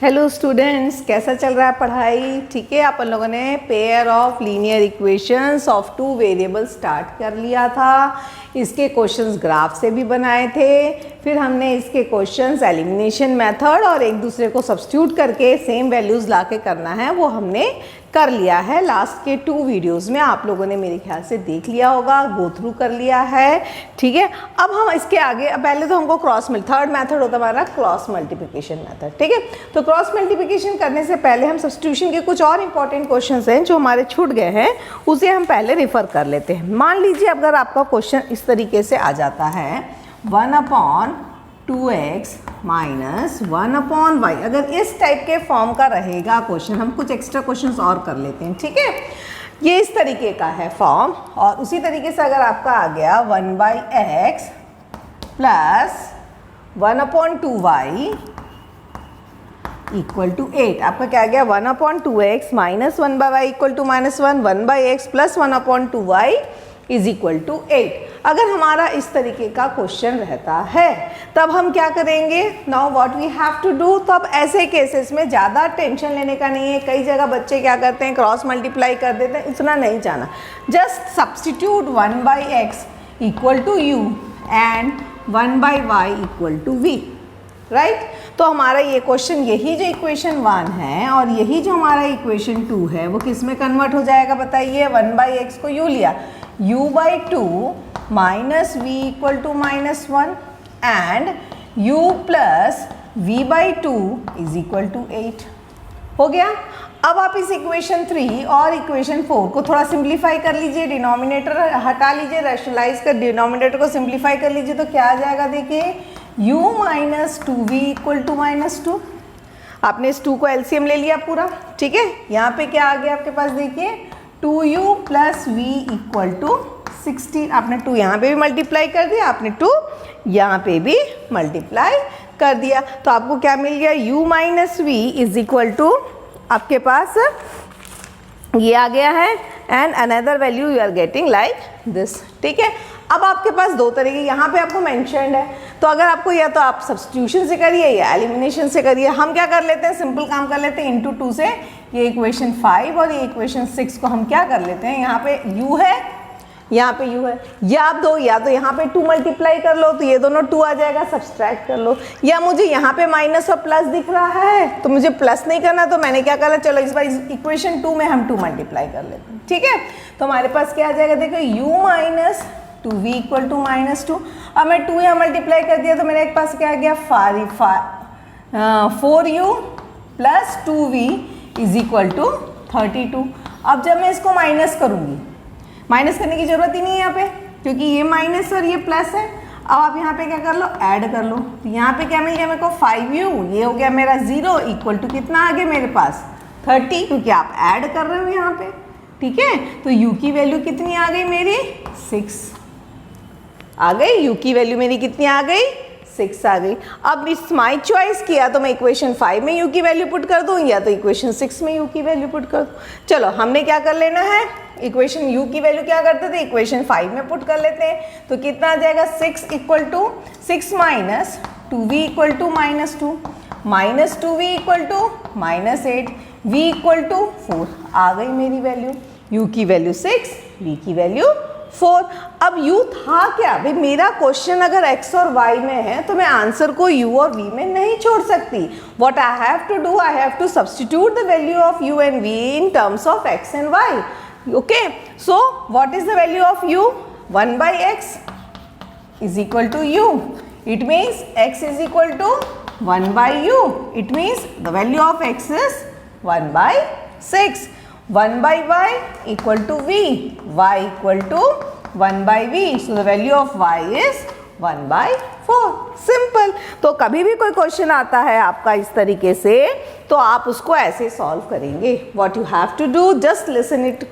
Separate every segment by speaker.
Speaker 1: Hello students, कैसा चल रहा है पढ़ाई? ठीक है, अपन लोगों ने pair of linear equations of two variable start कर लिया था। इसके क्वेश्चंस ग्राफ से भी बनाए थे, फिर हमने इसके क्वेश्चंस एलिमिनेशन मेथड और एक दूसरे को सब्स्टिट्यूट करके सेम वैल्यूज़ लाके करना है वो हमने कर लिया है। लास्ट के 2 वीडियोज़ में आप लोगों ने मेरे ख्याल से देख लिया होगा, गो थ्रू कर लिया है। ठीक है, अब हम इसके आगे, पहले तो हमको थर्ड मेथड होता हमारा क्रॉस मल्टीप्लिकेशन मेथड। ठीक है, तो क्रॉस मल्टीप्लिकेशन करने से पहले हम सब्स्टिट्यूशन के कुछ और इंपॉर्टेंट क्वेश्चंस हैं जो हमारे छूट गए हैं, उसे हम पहले रिफ़र कर लेते हैं। मान लीजिए अगर आपका क्वेश्चन इस तरीके से आ जाता है 1/2x माइनस 1/y, अगर इस टाइप के फॉर्म का रहेगा क्वेश्चन, हम कुछ एक्स्ट्रा क्वेश्चंस और कर लेते हैं। ठीक है, ये इस तरीके का है फॉर्म, और उसी तरीके से अगर आपका आ गया 1/x plus 1/2y equal to 8, आपका क्या आ गया 1/2x minus 1/y equal to -1, 1/x plus 1/2y is equal to 8। अगर हमारा इस तरीके का क्वेश्चन रहता है तब हम क्या करेंगे? Now what we have to do. तो अब ऐसे केसेस में ज़्यादा टेंशन लेने का नहीं है। कई जगह बच्चे क्या करते हैं, क्रॉस मल्टीप्लाई कर देते हैं, इतना नहीं जाना। Just substitute 1/x equal to u and 1/y equal to v, right. तो हमारा ये क्वेश्चन, यही जो इक्वेशन 1 है और यही जो हमारा इक्वेशन 2 है वो किस में कन्वर्ट हो जाएगा बताइए? 1/x को u लिया, u/2 minus v equal to -1 and u plus v/2 is equal to 8 हो गया। अब आप इस इक्वेशन 3 और इक्वेशन 4 को थोड़ा सिंप्लीफाई कर लीजिए, डिनोमिनेटर हटा लीजिए, रैशनलाइज कर डिनोमिनेटर को सिंप्लीफाई कर लीजिए, तो क्या आ जाएगा देखिए, u minus 2v equal to -2। आपने इस 2 को एलसीएम ले लिया पूरा। ठीक है, यहाँ पे क्या आ गया आपके पास देखिए 2u plus v equal to 16। आपने 2 यहाँ पे भी मल्टीप्लाई कर दिया, आपने 2 यहाँ पे भी मल्टीप्लाई कर दिया, तो आपको क्या मिल गया, u minus v is equal to आपके पास ये आ गया है, and another value you are getting like this. ठीक है, अब आपके पास 2 तरीके यहाँ पे आपको मेंशन्ड है, तो अगर आपको या तो आप सब्स्टिट्यूशन से करिए या एलिमिनेशन से करिए। हम क्या कर लेते हैं, सिंपल काम कर लेते हैं, इंटू 2 से ये इक्वेशन 5 और ये इक्वेशन 6 को हम क्या कर लेते हैं, यहाँ पे u है, यहाँ पे u है, या आप दो, या तो यहाँ पे 2 मल्टीप्लाई कर लो तो ये दोनों 2 आ जाएगा, सब्सट्रैक्ट कर लो, या मुझे यहाँ पे माइनस और प्लस दिख रहा है तो मुझे प्लस नहीं करना, तो मैंने क्या करना, चलो इस बार इक्वेशन 2 में हम 2 मल्टीप्लाई कर लेते हैं। ठीक है, तो हमारे पास क्या आ जाएगा देखो, u minus 2v equal to -2। अब मैं 2 यहाँ मल्टीप्लाई कर दिया तो मेरे पास क्या आ गया 4u plus 2v is equal to 32। अब जब मैं इसको माइनस करूँगी, माइनस करने की जरूरत ही नहीं है यहाँ पे, क्योंकि ये माइनस और ये प्लस है। अब आप यहाँ पे क्या कर लो, ऐड कर लो, तो यहाँ पे क्या मिल गया मेरे को 5u, ये हो गया मेरा 0 इक्वल टू कितना आ गया मेरे पास 30, क्योंकि आप ऐड कर रहे हो यहाँ पे। ठीक है, तो u की वैल्यू कितनी आ गई मेरी 6 आ गई, u की वैल्यू मेरी कितनी आ गई 6 आ गई। अब इस माई चॉइस किया तो मैं इक्वेशन 5 में u की वैल्यू पुट कर दूँ या तो इक्वेशन 6 में u की वैल्यू पुट कर दूँ। चलो हमने क्या कर लेना है, इक्वेशन u की वैल्यू क्या करते थे, इक्वेशन 5 में पुट कर लेते हैं, तो कितना आ जाएगा 6 equal to 6 minus 2v equal to -2 minus 2v equal to -8 v equal to 4 आ गई मेरी वैल्यू, u की वैल्यू 6 v की वैल्यू 4। अब u था क्या भाई, मेरा क्वेश्चन अगर x और y में है तो मैं आंसर को u और v में नहीं छोड़ सकती। What I have to do, I have to substitute the value of u and v in terms of x and y। okay, so what is the value of u? 1/x is equal to u. It means x is equal to 1/u. It means the value of x is 1/6. 1/y equal to v, y equal to 1/v, so the value of y is 1/4. Simple. तो कभी भी कोई question आता है आपका इस तरीके से तो आप उसको ऐसे सॉल्व करेंगे। What you have to do, just listen it.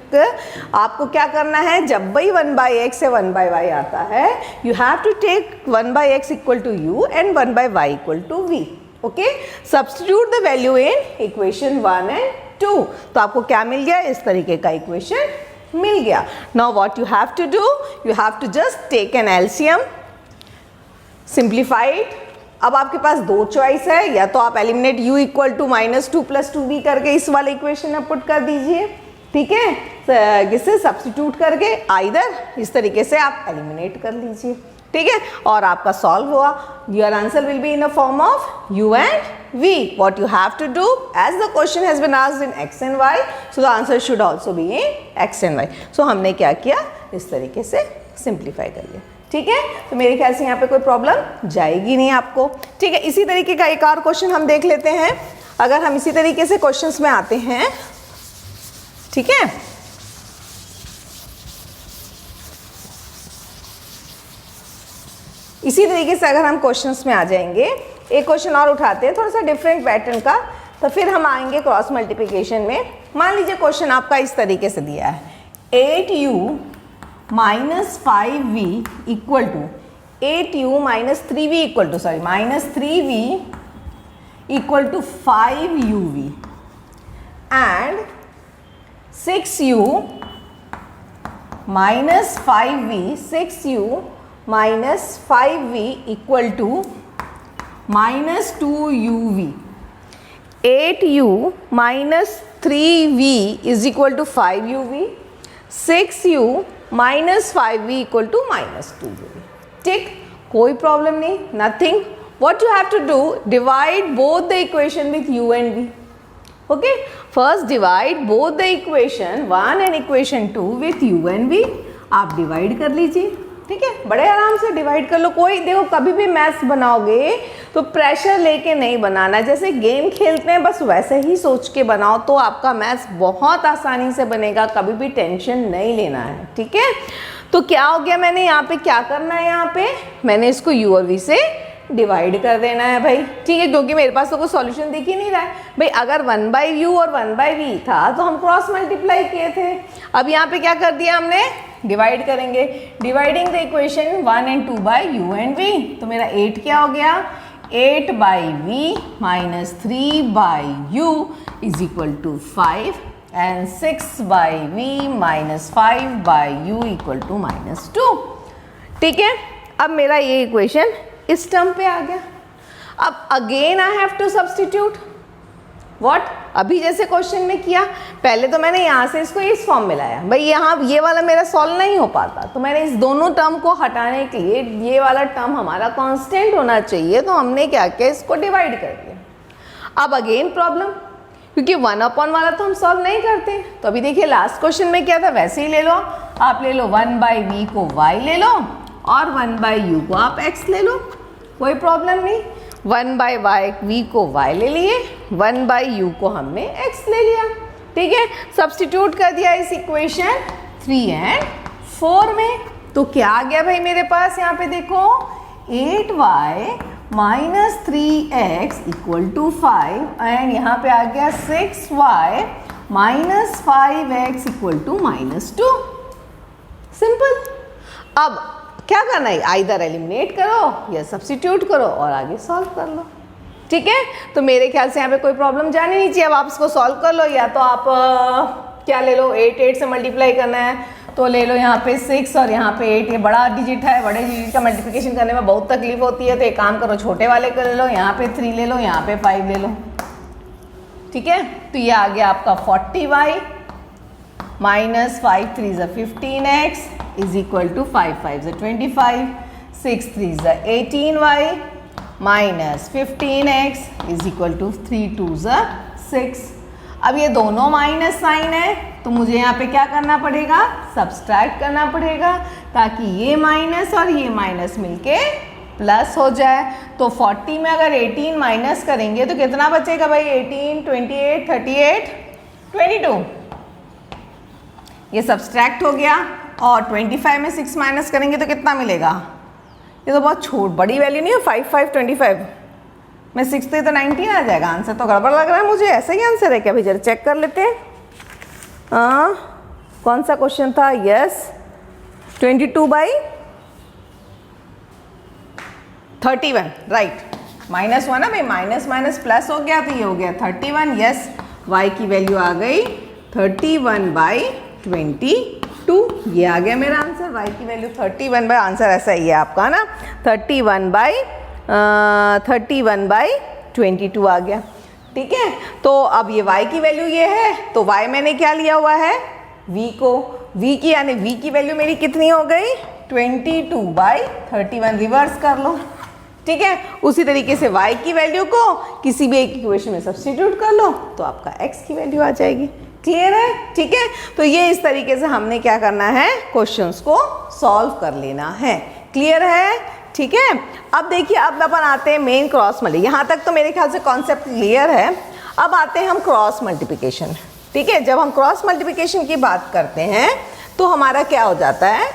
Speaker 1: आपको क्या करना है, जब भी 1/x से 1/y आता है, you have to take 1/x equal to u and 1/y equal to v। Okay, substitute the value in equation 1 and 2। तो आपको क्या मिल गया, इस तरीके का इक्वेशन मिल गया। Now what you have to do, you have to just take an LCM, simplify it, अब आपके पास दो चॉइस है, या तो आप eliminate u equal to -2 + 2b करके इस वाले इक्वेशन में पुट कर दीजिए, ठीक है, किससे सब्स्टिट्यूट करके, आइदर इस तरीके से आप एलिमिनेट कर लीजिए, ठीक है, और आपका सॉल्व हुआ। Your answer will be in the form of u and v. What you have to do, as the question has been asked in x and y, so the answer should also be in x and y. So हमने क्या किया, इस तरीके से simplify कर लिया, ठीक है। तो मेरे ख्याल से यहाँ पे कोई प्रॉब्लम जाएगी नहीं आपको, ठीक है। इसी तरीके का एक और क्वेश्चन हम देख लेते हैं। अगर हम इसी तरीके से क्वेश्चंस में आते हैं, ठीक है, इसी तरीके से अगर हम क्वेश्चंस में आ जाएंगे, एक क्वेश्चन और उठाते हैं थोड़ा सा डिफरेंट पैटर्न का, तो फिर हम आएंगे क्रॉस मल्टीप्लिकेशन में। मान लीजिए क्वेश्चन आपका इस तरीके से दिया है, 8u minus 5v equal to 8u minus 3v equal to -3v equal to 5uv and 6u minus 5v 6u minus 5v equal to -2uv। 8u minus 3v is equal to 5uv, 6u minus 5v equal to -2uv, ठीक, कोई problem नहीं, nothing. What you have to do, divide both the equation with u and v, okay. First divide both the equation 1 and equation 2 with u and v, आप divide कर लीजिए, ठीक है, बड़े आराम से डिवाइड कर लो। कोई देखो, कभी भी मैथ्स बनाओगे तो प्रेशर लेके नहीं बनाना, जैसे गेम खेलते हैं बस वैसे ही सोच के बनाओ, तो आपका मैथ्स बहुत आसानी से बनेगा, कभी भी टेंशन नहीं लेना है, ठीक है। तो क्या हो गया, मैंने यहाँ पे क्या करना है, यहाँ पे मैंने इसको u और v से डिवाइड कर देना है भाई, ठीक है, क्योंकि मेरे पास तो कोई सॉल्यूशन दिख ही नहीं रहा है भाई। अगर 1/u और 1/v था तो हम क्रॉस मल्टीप्लाई किए थे, अब यहाँ पे क्या कर दिया हमने, डिवाइड करेंगे। Dividing the equation 1 and 2 by u and v, तो मेरा 8 क्या हो गया, 8/v minus 3/u is equal to 5 and 6/v minus 5/u equal to -2, ठीक है। अब मेरा ये इक्वेशन इस टर्म पे आ गया। अब again I have to substitute what, अभी जैसे क्वेश्चन में किया, पहले तो मैंने यहाँ से इसको इस फॉर्म में लाया भाई, यहाँ ये वाला मेरा सॉल्व नहीं हो पाता, तो मैंने इस दोनों टर्म को हटाने के लिए ये वाला टर्म हमारा कांस्टेंट होना चाहिए, तो हमने क्या किया, इसको डिवाइड कर दिया। अब अगेन प्रॉब्लम, क्योंकि 1/1 वाला तो हम सॉल्व नहीं करते, तो अभी देखिए लास्ट क्वेश्चन में क्या था, वैसे ही ले लो, आप ले लो 1/v को y ले लो और 1/u को आप x ले लो, कोई प्रॉब्लम नहीं। 1/v को y ले लिए, 1/u को हमने x ले लिया, ठीक है, सब्स्टिट्यूट कर दिया इस इक्वेशन 3 and 4 में, तो क्या आ गया भाई मेरे पास, यहाँ पे देखो 8y minus 3x equal to 5 and यहाँ पे आ गया 6y minus 5x equal to -2, simple. अब क्या करना है, आइदर एलिमिनेट करो या सब्स्टिट्यूट करो और आगे सॉल्व कर लो, ठीक है। तो मेरे ख्याल से यहाँ पे कोई प्रॉब्लम जानी नहीं चाहिए। अब आप इसको सॉल्व कर लो, या तो आप क्या ले लो, 8 से मल्टीप्लाई करना है तो ले लो यहाँ पे 6 और यहाँ पे 8, ये बड़ा डिजिट है, बड़े डिजिट का मल्टीप्लिकेशन करने में बहुत तकलीफ होती है, तो एक काम करो छोटे वाले को ले लो, यहाँ पे 3 ले लो, यहाँ पे 5 ले लो, ठीक है। तो ये आ गया आपका 40y माइनस 5 3 ज़ा 15x इज इक्वल टू 5 5 ज़ा 25, 6 3 ज़ा 18y minus 15x is equal to 3 2 ज़ा 6। अब ये दोनों माइनस साइन है, तो मुझे यहाँ पे क्या करना पड़ेगा, सब्सट्रैक्ट करना पड़ेगा, ताकि ये माइनस और ये माइनस मिलके प्लस हो जाए। तो 40 में अगर 18 माइनस करेंगे तो कितना बचेगा भाई, 18 28 38 22, ये सब्सट्रैक्ट हो गया। और 25 में 6 माइनस करेंगे तो कितना मिलेगा, ये तो बहुत बड़ी वैल्यू नहीं है, 5 5 25 में 6 तो 19 आ जाएगा। आंसर तो गड़बड़ लग रहा है मुझे, ऐसा ही आंसर है क्या भाई, जरा चेक कर लेते हैं। कौन सा क्वेश्चन था, यस 22/31, राइट, -1 ना भाई, माइनस माइनस प्लस हो गया तो ये हो गया 31, यस, y की वैल्यू आ गई 31/22, ये आ गया मेरा आंसर, y की वैल्यू 31 आंसर ऐसा ही है आपका ना, 31/22 31/22 आ गया। ठीक है, तो अब ये y की वैल्यू ये है, तो y मैंने क्या लिया हुआ है, v को, v की यानी v की वैल्यू मेरी कितनी हो गई, 22/31, रिवर्स कर लो। ठीक है, उसी तरीके से y की वैल्यू को किसी भी एक इक्वेशन में सब्स्टिट्यूट कर लो तो आपका x की वैल्यू आ जाएगी। क्लियर है? ठीक है, तो ये इस तरीके से हमने क्या करना है, क्वेश्चंस को सॉल्व कर लेना है। क्लियर है? ठीक है, अब देखिए, अब अपन आते हैं मेन क्रॉस मल्टी। यहाँ तक तो मेरे ख्याल से कॉन्सेप्ट क्लियर है। अब आते हैं हम क्रॉस मल्टीप्लिकेशन। ठीक है, जब हम क्रॉस मल्टीप्लिकेशन की बात करते हैं तो हमारा क्या हो जाता है,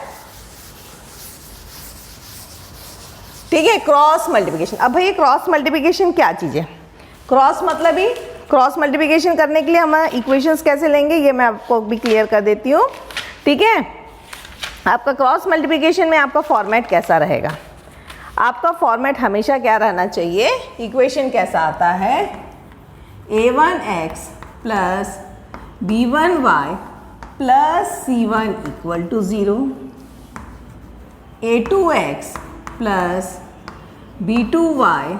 Speaker 1: ठीक है, क्रॉस मल्टीप्लिकेशन। अब भाई क्रॉस मल्टीप्लिकेशन क्या चीज़ है, क्रॉस मतलब ही, क्रॉस मल्टीप्लिकेशन करने के लिए हम इक्वेशंस कैसे लेंगे ये मैं आपको भी क्लियर कर देती हूँ। ठीक है, आपका क्रॉस मल्टीप्लिकेशन में आपका फॉर्मेट कैसा रहेगा, आपका फॉर्मेट हमेशा क्या रहना चाहिए, इक्वेशन कैसा आता है, a1x plus b1y plus c1 equal to 0, a2x plus b2y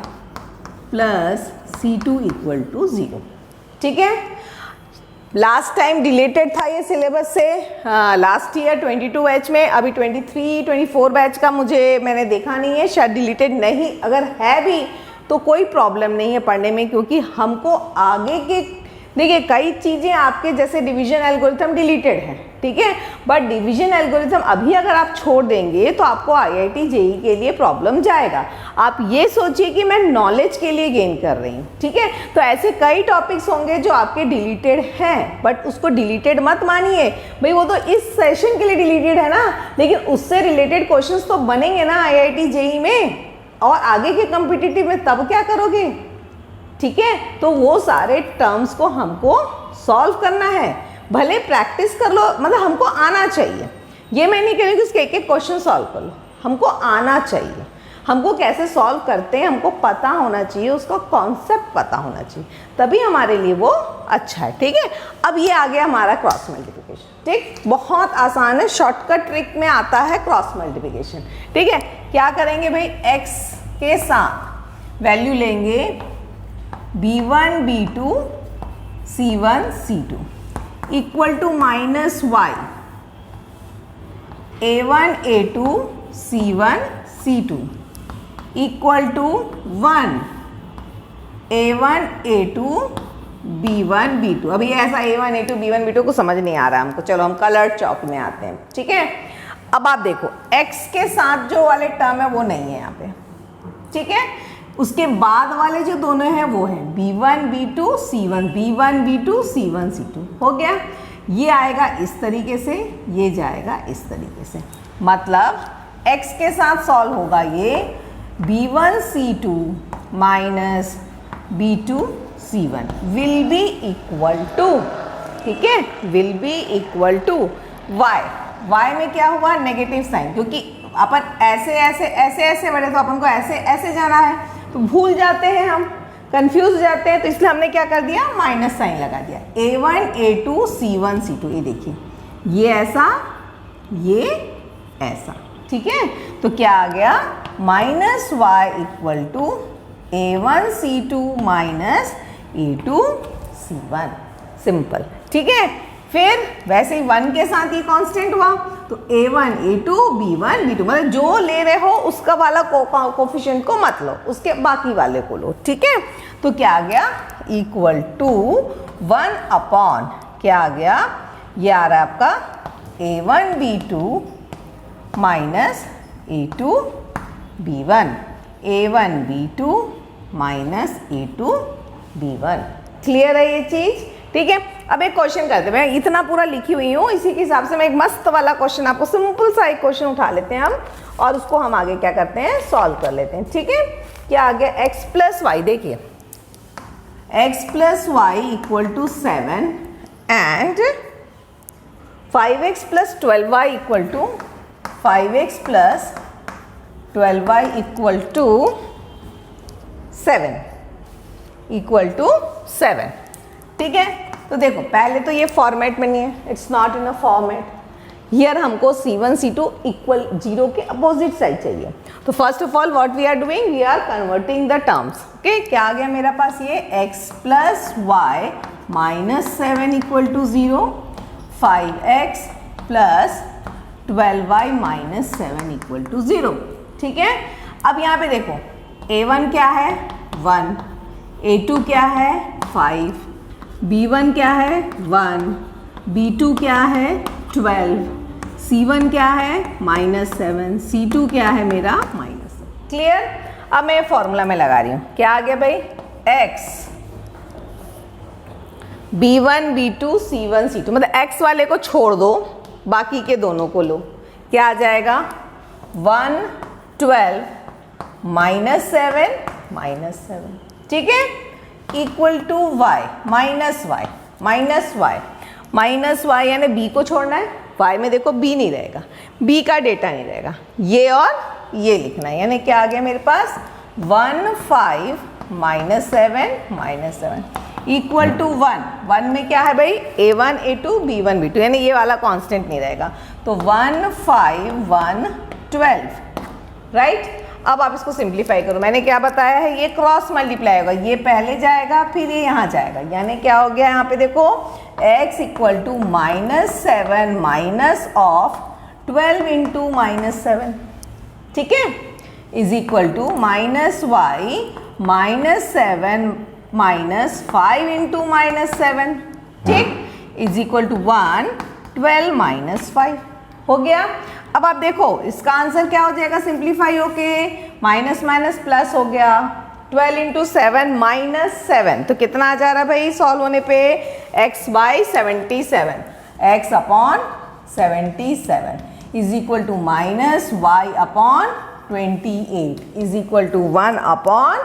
Speaker 1: plus c2 equal to 0। ठीक है, लास्ट टाइम डिलीटेड था ये सिलेबस से, लास्ट ईयर 22H में, अभी 23-24 बैच का मैंने देखा नहीं है, शायद डिलीटेड नहीं, अगर है भी तो कोई प्रॉब्लम नहीं है पढ़ने में, क्योंकि हमको आगे के, देखिए कई चीज़ें आपके जैसे डिवीजन एल्गोरिथम डिलीटेड है, ठीक है, बट डिवीजन एल्गोरिथम अभी अगर आप छोड़ देंगे तो आपको IIT JEE के लिए प्रॉब्लम जाएगा। आप ये सोचिए कि मैं नॉलेज के लिए गेन कर रही हूँ। ठीक है, तो ऐसे कई टॉपिक्स होंगे जो आपके डिलीटेड हैं, बट उसको डिलीटेड मत मानिए, भाई वो तो इस सेशन के लिए डिलीटेड है ना, लेकिन उससे रिलेटेड क्वेश्चंस तो बनेंगे ना IIT JEE में और आगे के कॉम्पिटिटिव में, तब क्या करोगे। ठीक है, तो वो सारे टर्म्स को हमको सॉल्व करना है, भले प्रैक्टिस कर लो, मतलब हमको आना चाहिए। ये मैं नहीं कह रही कि उसके एक एक क्वेश्चन सॉल्व कर लो, हमको आना चाहिए, हमको कैसे सॉल्व करते हैं हमको पता होना चाहिए, उसका कॉन्सेप्ट पता होना चाहिए, तभी हमारे लिए वो अच्छा है। ठीक है, अब ये आ गया हमारा क्रॉस मल्टीप्लिकेशन। ठीक, बहुत आसान है, शॉर्टकट ट्रिक में आता है क्रॉस मल्टीप्लिकेशन। ठीक है, क्या करेंगे भाई, x के साथ वैल्यू लेंगे b1 b2 c1 c2 equal to minus y a1 a2 c1 c2 equal to 1 a1 a2 b1 b2। अभी ऐसा a1 a2 b1 b2 को समझ नहीं आ रहा है हमको, चलो हम कलर्ड चौक में आते हैं। ठीक है, अब आप देखो x के साथ जो वाले टर्म है वो नहीं है यहाँ पे। ठीक है, उसके बाद वाले जो दोनों हैं वो हैं b1 b2 c1 b1 b2 c1 c2। हो गया, ये आएगा इस तरीके से, ये जाएगा इस तरीके से, मतलब x के साथ सॉल्व होगा ये b1 c2 minus b2 c1 will be equal to, ठीक है, will be equal to y में क्या हुआ, नेगेटिव साइन, क्योंकि अपन ऐसे ऐसे ऐसे ऐसे बढ़े तो अपन को ऐसे ऐसे जाना है, तो भूल जाते हैं हम, कंफ्यूज हो जाते हैं, तो इसलिए हमने क्या कर दिया, माइनस साइन लगा दिया, a1 a2 c1 c2। ये देखिए, ये ऐसा, ये ऐसा। ठीक है, तो क्या आ गया, minus y equal to a1 c2 minus a2 c1, simple. ठीक है, फिर वैसे ही 1 के साथ ये कांस्टेंट हुआ, तो a1 a2 b1 b2, मतलब जो ले रहे हो उसका वाला कोफिशिएंट को मत लो, उसके बाकी वाले को लो। ठीक है, तो क्या आ गया, इक्वल टू 1 अपॉन, क्या आ गया, ये आ रहा है आपका a1 b2 minus a2 b1, a1 b2 minus a2 b1। Clear है ये चीज। ठीक है, अब एक क्वेश्चन करते हैं, मैं इतना पूरा लिखी हुई हूँ, इसी के हिसाब से मैं एक मस्त वाला क्वेश्चन आपको, सिंपल सा एक क्वेश्चन उठा लेते हैं हम, और उसको हम आगे क्या करते हैं, सॉल्व कर लेते हैं। ठीक है, क्या आ गया, x प्लस वाई, देखिए x plus y equal to 7 and 5x plus 12y equal to 5x plus 12y equal to 7 equal to 7। ठीक है, तो देखो पहले तो ये फॉर्मेट में नहीं है, it's not in a format, here हमको C1 C2 इक्वल 0 के अपोजिट साइड चाहिए। तो first of all what we are doing, we are converting the terms. Okay, क्या आ गया मेरे पास, ये x plus y minus 7 equal to 0, 5x plus 12y minus 7 equal to 0। ठीक है, अब यहाँ पे देखो a1 क्या है 1, a2 क्या है 5, b1 क्या है 1, b2 क्या है 12, c1 क्या है -7, c2 क्या है मेरा -7। क्लियर। अब मैं फॉर्मूला में लगा रही हूँ, क्या आ गया भाई, x b1 b2 c1 c2, मतलब x वाले को छोड़ दो, बाकी के दोनों को लो। क्या आ जाएगा 1 12 -7 ठीक है, equal to y minus y यानी b को छोड़ना है, y में देखो b नहीं रहेगा, b का डेटा नहीं रहेगा, ये और ये लिखना है, यानी क्या आ गया मेरे पास 1 5 -7 इक्वल टू 1 में क्या है भाई a1 a2 b1 b2, यानी ये वाला कांस्टेंट नहीं रहेगा, तो 1 5 1 12 राइट। अब आप इसको सिंप्लीफाई करो, मैंने क्या बताया है, ये क्रॉस मल्टीप्लाई होगा, ये पहले जाएगा फिर ये यहाँ जाएगा, यानी क्या हो गया यहाँ पे देखो x equal to -7 minus of 12 into -7, ठीक है, is equal to -y -7 minus 5 into -7, ठीक, इज इक्वल टू 1 12 माइनस 5 हो गया। अब आप देखो इसका आंसर क्या हो जाएगा सिंप्लीफाई होके, माइनस माइनस प्लस हो गया, 12 इंटू 7 -7, तो कितना आ जा रहा है भाई सॉल्व होने पे, x by 77, x upon 77 is equal to minus y upon 28 is equal to 1 upon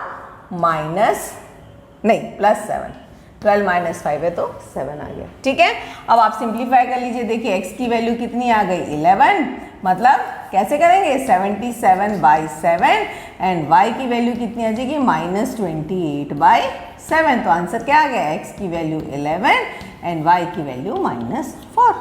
Speaker 1: +7, 12 minus 5 है तो 7 आ गया, ठीक है। अब आप सिंप्लीफाई कर लीजिए, देखिए x की वैल्यू कितनी आ गई 11, मतलब कैसे करेंगे 77 बाई 7 एंड y की वैल्यू कितनी आ जाएगी -28 बाई 7, तो आंसर क्या आ गया, x की वैल्यू 11 एंड y की वैल्यू -4,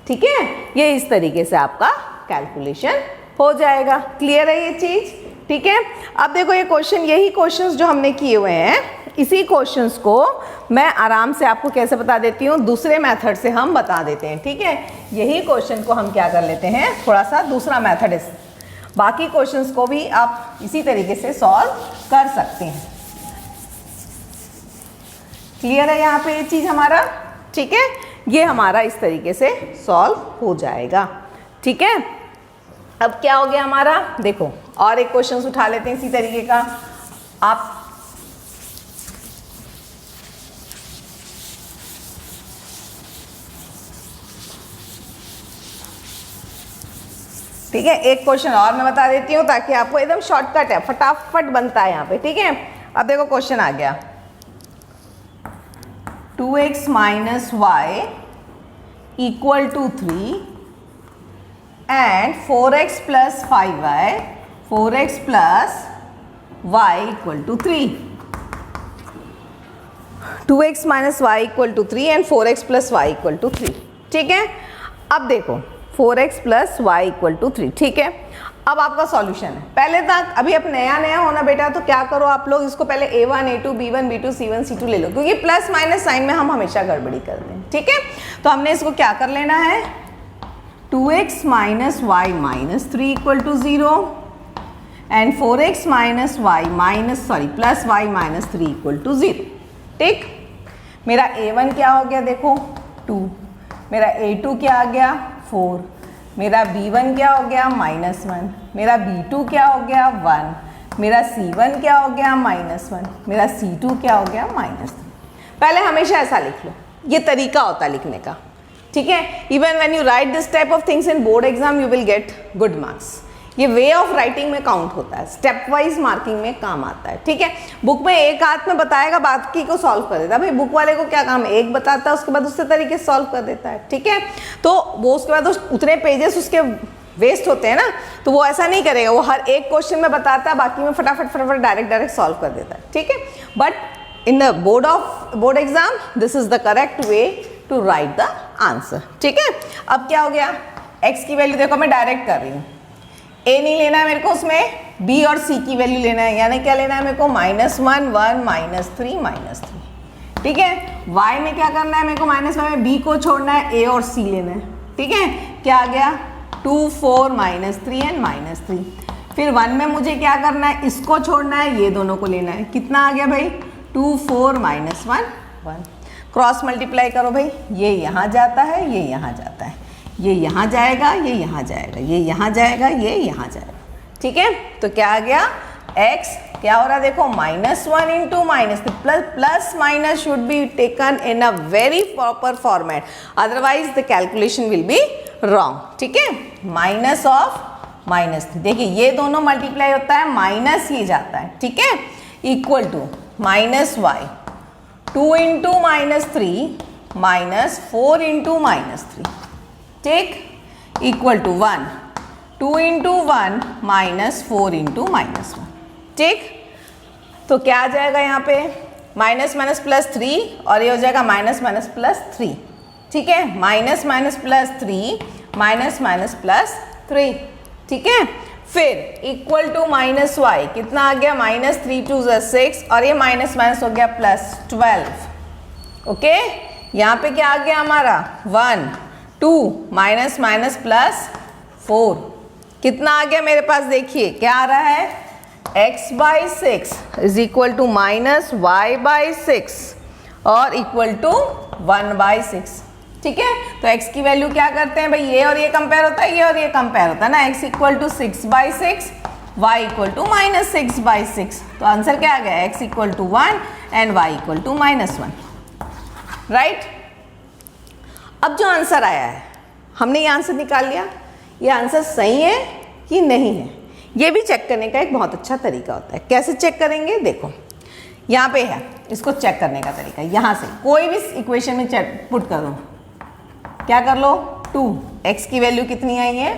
Speaker 1: ठीक है। ये इस तरीके से आपका कैलकुलेशन हो जाएगा। क्लियर है ये चीज़, ठीक है। अब देखो ये क्वेश्चन, यही क्वेश्चंस जो हमने किए हुए हैं, इसी क्वेश्चंस को मैं आराम से आपको कैसे बता देती हूँ, दूसरे मेथड से हम बता देते हैं, ठीक है। यही क्वेश्चन को हम क्या कर लेते हैं, थोड़ा सा दूसरा मेथड है, बाकी क्वेश्चंस को भी आप इसी तरीके से सॉल्व कर सकते हैं। क्लियर है यहाँ पे ये चीज़ हमारा, ठीक है, ये हमारा इस तरीके से सॉल्व हो जाएगा, ठीक है। अब क्या हो गया हमारा, देखो और एक क्वेश्चन उठा लेते हैं इसी तरीके का, आप ठीक है, एक क्वेश्चन और मैं बता देती हूँ ताकि आपको एकदम शॉर्टकट है, फटाफट बनता है यहाँ पे, ठीक है। अब देखो क्वेश्चन आ गया 2x minus y equal to 3 and 4x plus 5y 4x plus y equal to 3, 2x minus y equal to 3 and 4x plus y equal to 3, ठीक है। अब देखो 4x plus y equal to 3, ठीक है। अब आपका सॉल्यूशन है, पहले तक अभी अब नया नया होना बेटा, तो क्या करो आप लोग इसको पहले a1 a2 b1 b2 c1 c2 ले लो, क्योंकि प्लस माइनस साइन में हम हमेशा गड़बड़ी करते हैं, ठीक है। तो हमने इसको क्या कर लेना है, 2x minus y minus 3 equal to 0 and 4x minus y minus plus y minus 3 equal to 0, ठीक। मेरा a1 क्या हो गया देखो 2, मेरा a2 क्या आ गया 4, मेरा b1 क्या हो गया -1, मेरा b2 क्या हो गया 1, मेरा c1 क्या हो गया -1, मेरा c2 क्या हो गया -3। पहले हमेशा ऐसा लिख लो, ये तरीका होता है लिखने का, ठीक है। Even when you right this type of things in board exam you will get good marks. ये वे ऑफ राइटिंग में काउंट होता है, स्टेप वाइज मार्किंग में काम आता है, ठीक है। बुक में एक हाथ में बताएगा, बाकी को सॉल्व कर देता है, भाई बुक वाले को क्या काम है, एक बताता है उसके बाद उससे तरीके से सॉल्व कर देता है, ठीक है। तो वो उसके बाद उतने पेजेस उसके वेस्ट होते हैं ना, तो वो ऐसा नहीं करेगा, वो हर एक क्वेश्चन में बताता है, बाकी में फटाफट डायरेक्ट सॉल्व कर देता है, ठीक है। But in the board exam this is the correct way to write the answer. ठीक है, अब क्या हो गया, x की वैल्यू देखो मैं डायरेक्ट कर रही हूँ, a नहीं लेना है मेरे को, उसमें b और c की वैल्यू लेना है, यानी क्या लेना है मेरे को, -1 1 -3 -3। ठीक है, y में क्या करना है मेरे को, -1 में b को छोड़ना है, a और c लेना है। ठीक है, क्या आ गया 2 4 -3 एंड -3। फिर 1 में मुझे क्या करना है, इसको छोड़ना है, ये दोनों को लेना है। कितना आ गया भाई, 2 4 -1 1। क्रॉस मल्टीप्लाई करो भाई, ये यहाँ जाता है, ये यहाँ जाता है, ये यहाँ जाएगा, ये यहाँ जाएगा, ये यहाँ जाएगा, ये यहाँ जाएगा। ठीक है, तो क्या आ गया, x क्या हो रहा है देखो, -1 into -3 plus minus should be taken in a very proper format, otherwise the calculation will be wrong. ठीक है, माइनस ऑफ -3, देखिए ये दोनों मल्टीप्लाई होता है, माइनस ये जाता है। ठीक है, equal to -y 2 into -3 -4 into -3। ठीक, इक्वल टू 1 2 इंटू 1 -4 इंटू -1। ठीक, तो क्या आ जाएगा यहाँ पे, माइनस माइनस प्लस 3 और ये हो जाएगा माइनस माइनस प्लस 3। ठीक है, minus minus plus 3 minus minus plus 3। ठीक है, फिर इक्वल टू -y कितना आ गया, -3 2 6 और ये माइनस माइनस हो गया +12। ओके, यहाँ पे क्या आ गया हमारा 1 2 माइनस माइनस प्लस 4, कितना आ गया मेरे पास, देखिए क्या आ रहा है, x/6 is equal to -y/6 और इक्वल टू 1/6। ठीक है, तो x की वैल्यू क्या करते हैं भाई, ये और ये कंपेयर होता है, ये और ये कंपेयर होता है ना, x equal to 6/6 y equal to -6/6। तो आंसर क्या आ गया, x equal to 1 and y equal to -1। Right, अब जो आंसर आया है, हमने ये आंसर निकाल लिया, ये आंसर सही है कि नहीं है, ये भी चेक करने का एक बहुत अच्छा तरीका होता है। कैसे चेक करेंगे, देखो यहाँ पे है, इसको चेक करने का तरीका, यहाँ से कोई भी इक्वेशन में पुट कर दो, क्या कर लो, 2 x की वैल्यू कितनी आई है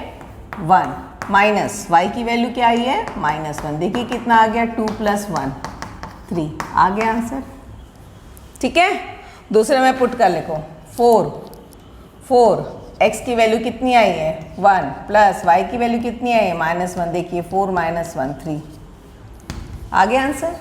Speaker 1: 1 माइनस y की वैल्यू क्या आई है -1, देखिए कितना आ गया 2 + 1 3, आ गया आंसर। ठीक है, दूसरे में पुट कर लिखो 4 x की वैल्यू कितनी आई है 1 प्लस y की वैल्यू कितनी आई है -1, देखिए 4 - 1 3, आ गया आंसर।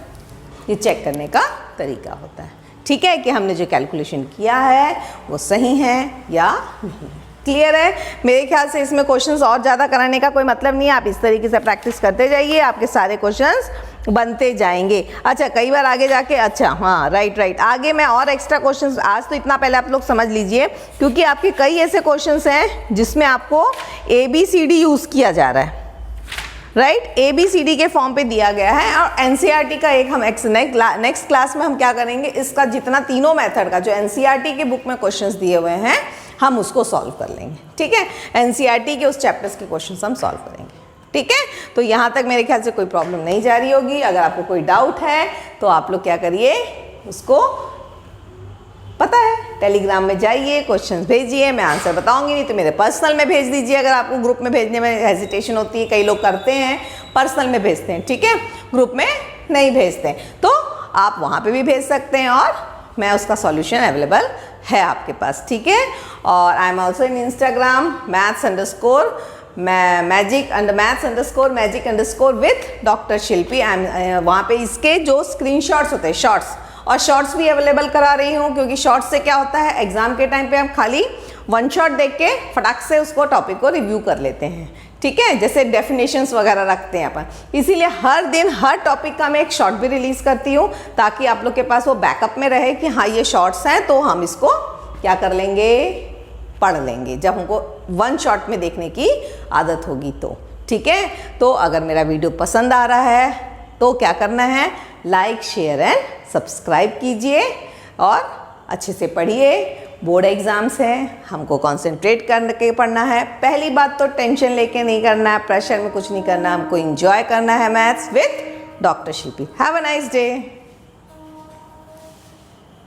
Speaker 1: ये चेक करने का तरीका होता है। ठीक है, कि हमने जो कैलकुलेशन किया है वो सही है या नहीं। क्लियर है, मेरे ख्याल से इसमें क्वेश्चंस और ज़्यादा कराने का कोई मतलब नहीं है, आप इस तरीके से प्रैक्टिस करते जाइए, आपके सारे क्वेश्चंस बनते जाएंगे। अच्छा, कई बार आगे जाके, अच्छा हाँ राइट, आगे मैं और एक्स्ट्रा क्वेश्चंस, आज तो इतना पहले आप लोग समझ लीजिए, क्योंकि आपके कई ऐसे क्वेश्चंस हैं जिसमें आपको ABCD यूज़ किया जा रहा है। राइट, ABCD के फॉर्म पे दिया गया है, और NCERT का एक हम नेक्स्ट क्लास में हम क्या करेंगे, इसका जितना तीनों मेथड का जो NCERT के बुक में क्वेश्चंस दिए हुए हैं हम उसको सॉल्व कर लेंगे। ठीक है, NCERT के उस चैप्टर्स के क्वेश्चंस हम सॉल्व करेंगे। ठीक है, तो यहाँ तक मेरे ख्याल से कोई प्रॉब्लम नहीं जा रही होगी। अगर आपको कोई डाउट है तो आप लोग क्या करिए, उसको पता है टेलीग्राम में जाइए, क्वेश्चंस भेजिए, मैं आंसर बताऊंगी, नहीं तो मेरे पर्सनल में भेज दीजिए। अगर आपको ग्रुप में भेजने में हेजिटेशन होती है, कई लोग करते हैं पर्सनल में भेजते हैं, ठीक है, ग्रुप में नहीं भेजते हैं, तो आप वहाँ पे भी भेज सकते हैं और मैं उसका सॉल्यूशन अवेलेबल है आपके पास। ठीक है, और I am also in Instagram maths_magic_magic_ with doctor Shilpi. वहाँ पे इसके जो स्क्रीनशॉट्स होते हैं, शॉर्ट्स, और शॉर्ट्स भी अवेलेबल करा रही हूँ, क्योंकि शॉर्ट्स से क्या होता है, एग्जाम के टाइम पे हम खाली वन शॉट देख के फटाक से उसको टॉपिक को रिव्यू कर लेते हैं। ठीक है, जैसे डेफिनेशंस वगैरह रखते हैं अपन, इसीलिए हर दिन हर टॉपिक का मैं एक शॉर्ट भी रिलीज करती हूँ, ताकि आप लोग के पास वो बैकअप में रहे कि हाँ ये शॉर्ट्स हैं, तो हम इसको क्या कर लेंगे, पढ़ लेंगे, जब हमको वन शॉट में देखने की आदत होगी तो। ठीक है, तो अगर मेरा वीडियो पसंद आ रहा है तो क्या करना है, लाइक शेयर एंड सब्सक्राइब कीजिए और अच्छे से पढ़िए। बोर्ड एग्जाम्स हैं, हमको कंसंट्रेट करके पढ़ना है। पहली बात तो टेंशन लेके नहीं करना है, प्रेशर में कुछ नहीं करना, हमको एंजॉय करना है maths with doctor Shilpi. Have a nice day.